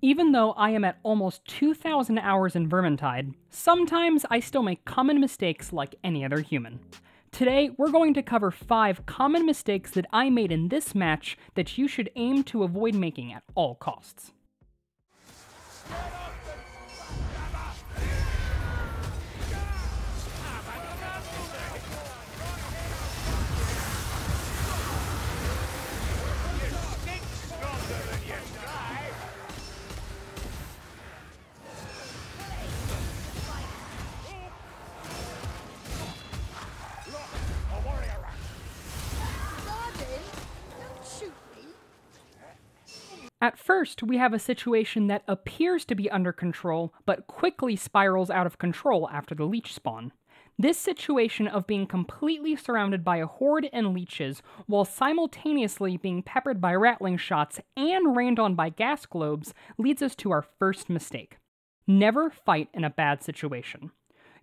Even though I am at almost 2,000 hours in Vermintide, sometimes I still make common mistakes like any other human. Today, we're going to cover 5 common mistakes that I made in this match that you should aim to avoid making at all costs. At first, we have a situation that appears to be under control, but quickly spirals out of control after the leech spawn. This situation of being completely surrounded by a horde and leeches, while simultaneously being peppered by rattling shots and rained on by gas globes, leads us to our first mistake. Never fight in a bad situation.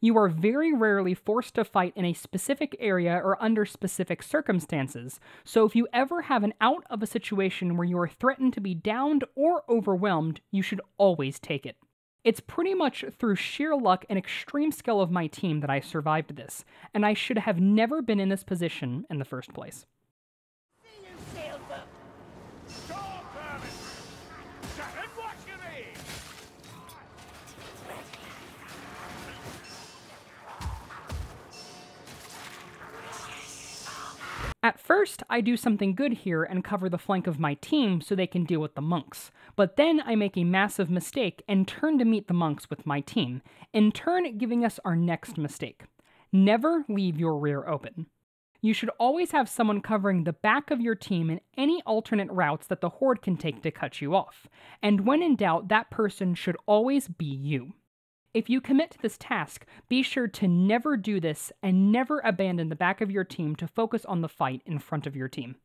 You are very rarely forced to fight in a specific area or under specific circumstances, so if you ever have an out of a situation where you are threatened to be downed or overwhelmed, you should always take it. It's pretty much through sheer luck and extreme skill of my team that I survived this, and I should have never been in this position in the first place. At first, I do something good here and cover the flank of my team so they can deal with the monks, but then I make a massive mistake and turn to meet the monks with my team, in turn giving us our next mistake. Never leave your rear open. You should always have someone covering the back of your team in any alternate routes that the horde can take to cut you off, and when in doubt, that person should always be you. If you commit to this task, be sure to never do this and never abandon the back of your team to focus on the fight in front of your team.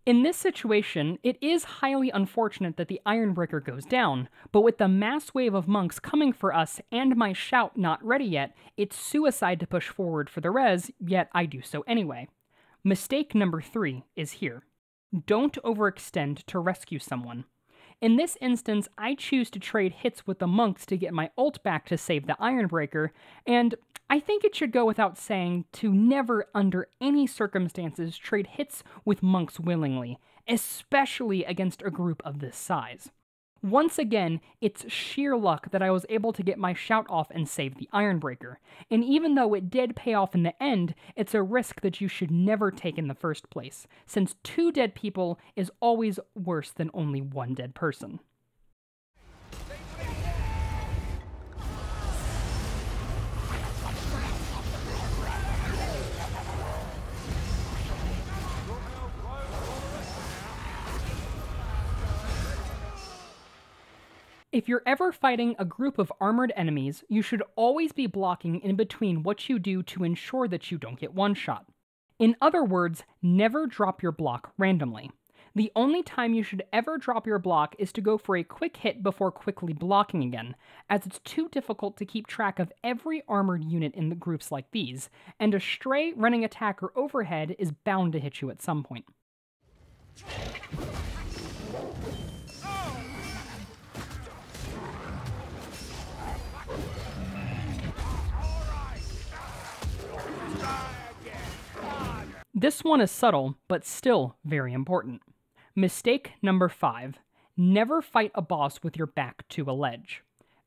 In this situation, it is highly unfortunate that the Ironbreaker goes down, but with the mass wave of monks coming for us and my shout not ready yet, it's suicide to push forward for the res, yet I do so anyway. Mistake number 3 is here. Don't overextend to rescue someone. In this instance, I choose to trade hits with the monks to get my ult back to save the Ironbreaker, and I think it should go without saying to never, under any circumstances, trade hits with monks willingly, especially against a group of this size. Once again, it's sheer luck that I was able to get my shout off and save the Ironbreaker, and even though it did pay off in the end, it's a risk that you should never take in the first place, since 2 dead people is always worse than only 1 dead person. If you're ever fighting a group of armored enemies, you should always be blocking in between what you do to ensure that you don't get one-shot. In other words, never drop your block randomly. The only time you should ever drop your block is to go for a quick hit before quickly blocking again, as it's too difficult to keep track of every armored unit in the groups like these, and a stray running attacker overhead is bound to hit you at some point. This one is subtle, but still very important. Mistake number 5. Never fight a boss with your back to a ledge.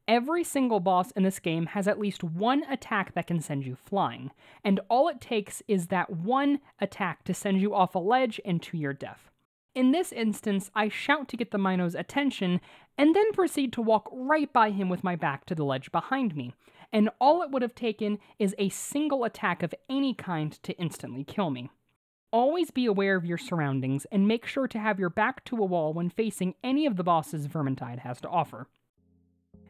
Every single boss in this game has at least one attack that can send you flying, and all it takes is that one attack to send you off a ledge and to your death. In this instance, I shout to get the Mino's attention, and then proceed to walk right by him with my back to the ledge behind me, and all it would have taken is a single attack of any kind to instantly kill me. Always be aware of your surroundings, and make sure to have your back to a wall when facing any of the bosses Vermintide has to offer.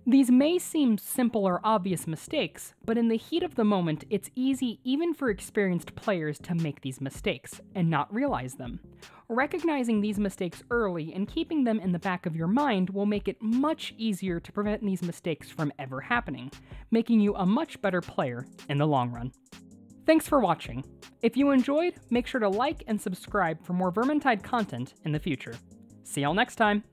These may seem simple or obvious mistakes, but in the heat of the moment, it's easy even for experienced players to make these mistakes and not realize them. Recognizing these mistakes early and keeping them in the back of your mind will make it much easier to prevent these mistakes from ever happening, making you a much better player in the long run. Thanks for watching. If you enjoyed, make sure to like and subscribe for more Vermintide content in the future. See y'all next time!